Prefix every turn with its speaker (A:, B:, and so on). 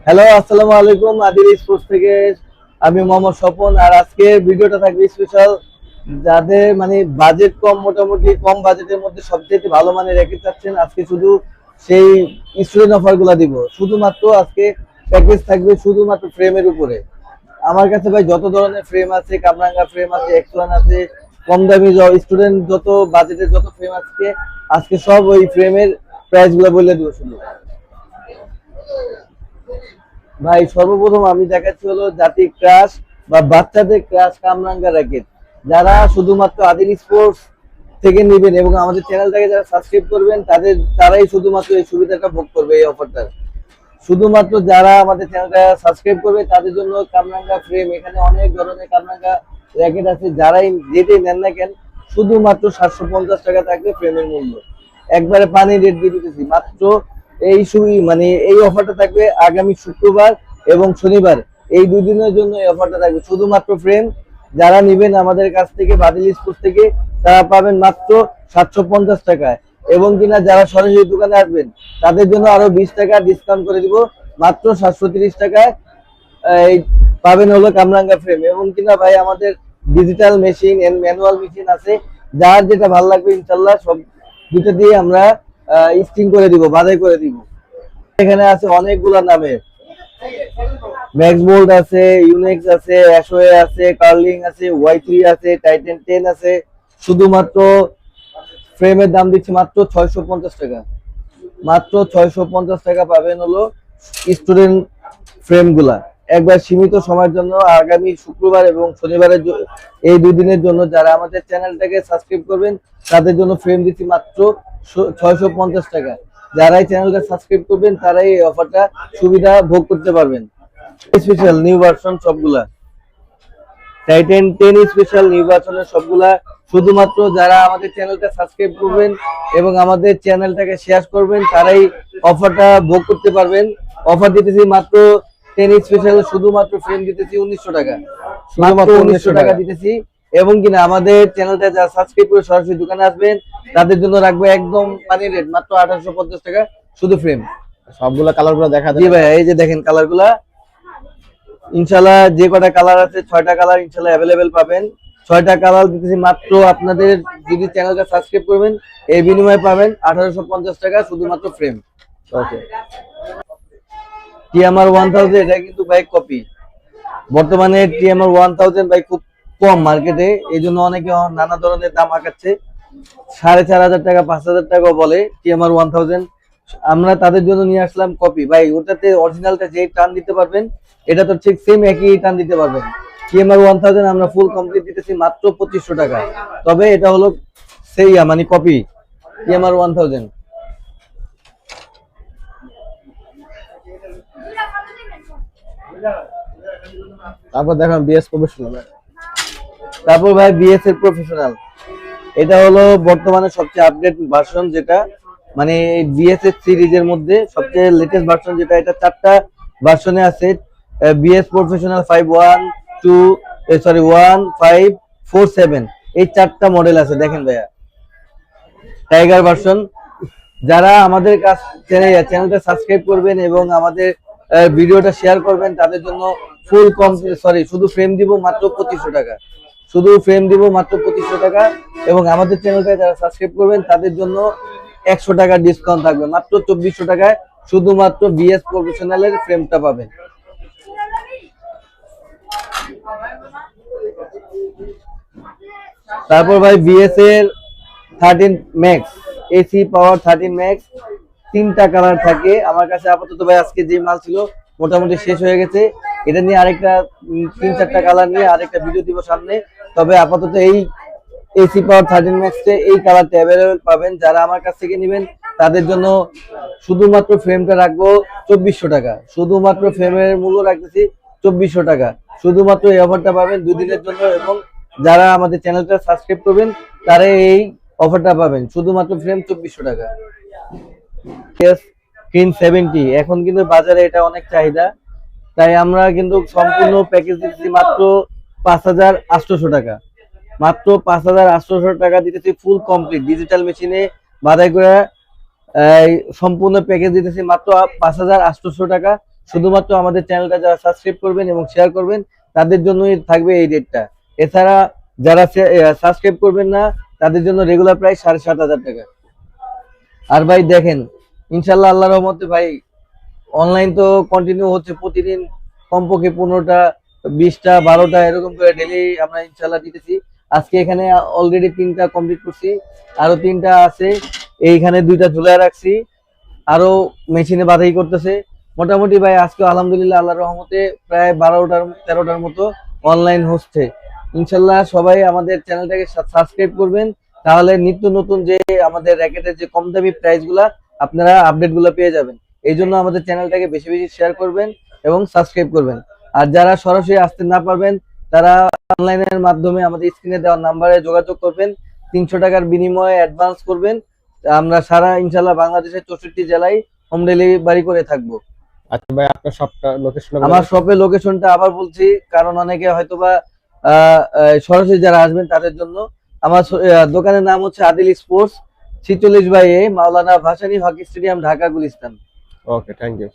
A: Hello, আসসালামু আলাইকুম। Adil sports থেকে আমি মোহাম্মদ স্বপন। আর আজকে ভিডিওটা থাকবে স্পেশাল যাদের মানে বাজেট কম, মোটামুটি কম বাজেটের মধ্যে সবচেয়ে ভালো মানের র্যাকেট চাচ্ছেন। আজকে শুধু সেই স্টুডেন্ট অফার গুলা দিব। শুধুমাত্র আজকে প্যাকেজ থাকবে শুধুমাত্র ফ্রেমের উপরে। আমার কাছে ভাই যত ধরনের ফ্রেম আছে, কামরাঙ্গা ফ্রেম আছে, এক্স1 আছে, কম দামি স্টুডেন্ট যত বাজেটের যত ফ্রেম আছে আজকে সব ওই ফ্রেমের প্রাইস গুলো বলে দিব শুধু। ভাই সর্বপ্রথম আমি দেখাচ্ছি হলো জাতি ক্রাশ বা বাচ্চাদের ক্রাশ কামরাঙ্গা র্যাকেট। যারা শুধুমাত্র আদিল স্পোর্টস থেকে নেবেন এবং আমাদের চ্যানেলটাকে যারা সাবস্ক্রাইব করবেন তারাই শুধুমাত্র এই সুবিধাটা ভোগ করবে, এই অফারটা। শুধুমাত্র যারা আমাদের চ্যানেলটা সাবস্ক্রাইব করবে তাদের জন্য কামরাঙ্গা ফ্রেম, এখানে অনেক ধরনের কামরাঙ্গা র্যাকেট আছে, যারাই যেটাই নেন না কেন শুধুমাত্র 750 টাকা থাকবে ফ্রেমের মূল্য। একবারে পানি রেট দিয়ে দিতেছি মাত্র। মানে এই অফারটা থাকবে আগামী শুক্রবার এবং শনিবার, এই দুই দিনের জন্য এই অফারটা থাকবে। শুধুমাত্র ফ্রেম যারা নিবেন আমাদের কাছ থেকে, বাদিল স্পোর্টস থেকে, তারা পাবেন মাত্র 750 টাকায়। এবং কিনা যারা সরাসরি দোকানে আসবেন তাদের জন্য আরো 20 টাকা ডিসকাউন্ট করে দিব, মাত্র 730 টাকায় এই পাবেন হলো কামরাঙ্গা ফ্রেম। এবং কিনা ভাই আমাদের digital machine and manual machine আছে, যার যেটা ভালো লাগবে ইনশাল্লাহ সব দুটো দিয়ে আমরা স্টিং করে দিব, বাধাই করে দিব। এখানে আছে অনেকগুলা নামে, ম্যাক্স বোল্ট আছে, ইউনিক্স আছে, অ্যাশওয়ে আছে, কার্লিং আছে, ওয়াই3 আছে, টাইটান 10 আছে। শুধুমাত্র ফ্রেমের দাম দিচ্ছি মাত্র 650 টাকা। মাত্র 650 টাকা পাবেন হলো স্টুডেন্ট ফ্রেম গুলা। একবার সীমিত সময়ের জন্য আগামী শুক্রবার এবং শনিবারের এই দুই দিনের জন্য যারা আমাদের চ্যানেলটাকে সাবস্ক্রাইব করবেন তাদের জন্য ফ্রেম দিচ্ছি মাত্র 650 টাকা। যারাই চ্যানেলটা সাবস্ক্রাইব করবেন তারাই এই অফারটা সুবিধা ভোগ করতে পারবেন। স্পেশাল নিউ ভার্সন সবগুলা, টাইটান 10 স্পেশাল নিউ ভার্সনের সবগুলা শুধুমাত্র যারা আমাদের চ্যানেলটা সাবস্ক্রাইব করবেন এবং আমাদের চ্যানেলটাকে শেয়ার করবেন তারাই অফারটা ভোগ করতে পারবেন। অফার দিতেছি মাত্র 10 স্পেশাল, শুধুমাত্র ফ্রেম দিতেছি 1900 টাকা, মাত্র 1900 টাকা দিতেছি। এবং কিনা আমাদের চ্যানেলটা যারা সাবস্ক্রাইব করে সরাসরি দোকানে আসবেন তাদের জন্য রাখবো একদম পানি রেট, মাত্র 1850 টাকা শুধু ফ্রেম।
B: সবগুলা কালার গুলো দেখা
A: জি
B: যায়।
A: ভাই, এই যে দেখেন কালার গুলা, ইনশাল্লাহ যে কটা কালার আছে 6টা কালার ইনশাল্লাহ অ্যাভেলেবেল পাবেন। 6টা কালার দিতেছি মাত্র, আপনাদের যদি চ্যানেলটা সাবস্ক্রাইব করবেন এই বিনিময়ে পাবেন 1850 টাকা শুধুমাত্র ফ্রেম।
B: ওকে,
A: টিএমআর 1000 এটা কিন্তু ভাই কপি। বর্তমানে টিএমআর 1000 ভাই খুব কম মার্কেটে, এই জন্য অনেকে নানা ধরনের দাম আঁকাচ্ছে। 4500 টাকা, 5000 টাকাও বলে টিএমআর 1000। আমরা তাদের জন্য নিয়ে আসলাম কপি ভাই, ওটাতে অরিজিনালটা যে টান দিতে পারবেন এটা তো ঠিক সেম একই টান দিতে পারবেন। টিএমআর 1000 আমরা ফুল কমপ্লিট দিতেছি মাত্র 2500 টাকা। তবে এটা হলো সেই মানে কপি টিএমআর 1000।
B: তারপর দেখেন বিএস প্রফেশনাল।
A: তারপর ভাই বিএস এর প্রফেশনাল, এটা হলো বর্তমানে সবচেয়ে আপডেট ভার্সন, যেটা মানে বিএসএস সিরিজের মধ্যে সবচেয়ে লেটেস্ট ভার্সন যেটা। এটা 4টা ভার্সনে আছে, বিএস প্রফেশনাল 5.1 এই 4টা মডেল আছে। দেখেন ভাইয়া, টাইগার ভার্সন। যারা আমাদের কাছ চ্যানেলটা সাবস্ক্রাইব করবেন এবং আমাদের ভিডিওটা শেয়ার করবেন তাদের জন্য ফুল শুধু ফ্রেম দিব মাত্র 2500 টাকা, শুধু ফ্রেম দিব মাত্র 2500 টাকা। এবং আমাদের চ্যানেলটা যারা সাবস্ক্রাইব করবেন তাদের জন্য 100 টাকা ডিসকাউন্ট থাকবে, মাত্র 2400 টাকায় শুধুমাত্র বিএস প্রফেশনালের ফ্রেমটা পাবেন। তারপর ভাই বিএস এর 13 ম্যাক্স, এসি পাওয়ার 13 ম্যাক্স, 3টা কালার থাকে আমার কাছে আপাতত ভাই। আজকে যে মাল ছিল মোটামুটি শেষ হয়ে গেছে, এটা নিয়ে আরেকটা 3-4টা কালার নিয়ে আরেকটা ভিডিও দিব সামনে। তবে আপাতত এই এসি পাওয়ার 13 ম্যাক্স এই কালারটা অ্যাভেলেবেল পাবেন। যারা আমার কাছ থেকে নেবেন তাদের জন্য শুধুমাত্র ফ্রেমটা রাখবো 2400 টাকা, শুধুমাত্র ফ্রেমের মূল্য রাখতেছি 2400 টাকা। শুধুমাত্র এই অফারটা পাবেন 2 দিনের জন্য। এবং যারা আমাদের চ্যানেলটা সাবস্ক্রাইব করবেন তারা এই অফারটা পাবেন, শুধুমাত্র ফ্রেম 2400 টাকা। স্ক্রিন 70 এখন কিন্তু বাজারে এটা অনেক চাহিদা, তাই আমরা কিন্তু সম্পূর্ণ প্যাকেজ দিতেছি মাত্র 5800 টাকা। মাত্র 5800 টাকা দিতেছি ফুল কমপ্লিট ডিজিটাল মেশিনে বাধাই করে। সম্পূর্ণ প্যাকেজ দিতেছি মাত্র 5800 টাকা। শুধুমাত্র আমাদের চ্যানেলটা যারা সাবস্ক্রাইব করবেন এবং শেয়ার করবেন তাদের জন্যই থাকবে এই রেটটা। এছাড়া যারা সাবস্ক্রাইব করবেন না তাদের জন্য রেগুলার প্রাইস 7,500 টাকা। আর ভাই দেখেন, ইনশাল্লাহ আল্লাহর রহমতে ভাই অনলাইন তো কন্টিনিউ হচ্ছে, প্রতিদিন কমপক্ষে 15টা 20টা 12টা এরকম করে ডেলি আমরা ইনশাল্লাহ দিতেছি। আজকে এখানে অলরেডি 3টা কমপ্লিট করছি, আরো 3টা আছে, এইখানে 2টা ঝুলায় রাখছি, আরো মেশিনে বাধাই করতেছে। মোটামুটি ভাই আজকে আলহামদুলিল্লাহ আল্লাহর রহমতে প্রায় 12-13টার মতো অনলাইন হচ্ছে। ইনশাল্লাহ সবাই আমাদের চ্যানেলটাকে সাবস্ক্রাইব করবেন, তাহলে নিত্য নতুন যে আমাদের র্যাকেটের যে কম দামি প্রাইস গুলা আপনারা আপডেট গুলা পেয়ে যাবেন। এই জন্য আমাদের চ্যানেলটাকে বেশি বেশি শেয়ার করবেন এবং সাবস্ক্রাইব করবেন। আর যারা সরাসরি আসতে না পারবেন তারা অনলাইনের মাধ্যমে আমাদের স্ক্রিনে দেওয়া নাম্বারে যোগাযোগ করবেন, 300 টাকার বিনিময়ে অ্যাডভান্স করবেন। আমরা সারা ইনশাল্লাহ বাংলাদেশের 64 জেলায় হোম ডেলিভারি করে থাকবো।
B: আচ্ছা ভাই, আপনার শপটা লোকেশন?
A: আমার শপের লোকেশনটা আবার বলছি, কারণ অনেকে হয়তোবা সরাসরি যারা আসবেন তাদের জন্য। আমার দোকানের নাম হচ্ছে Adil sports, 46/A, Maulana Bhasani hockey stadium, Dhaka, Gulistan.
B: Okay, thank you.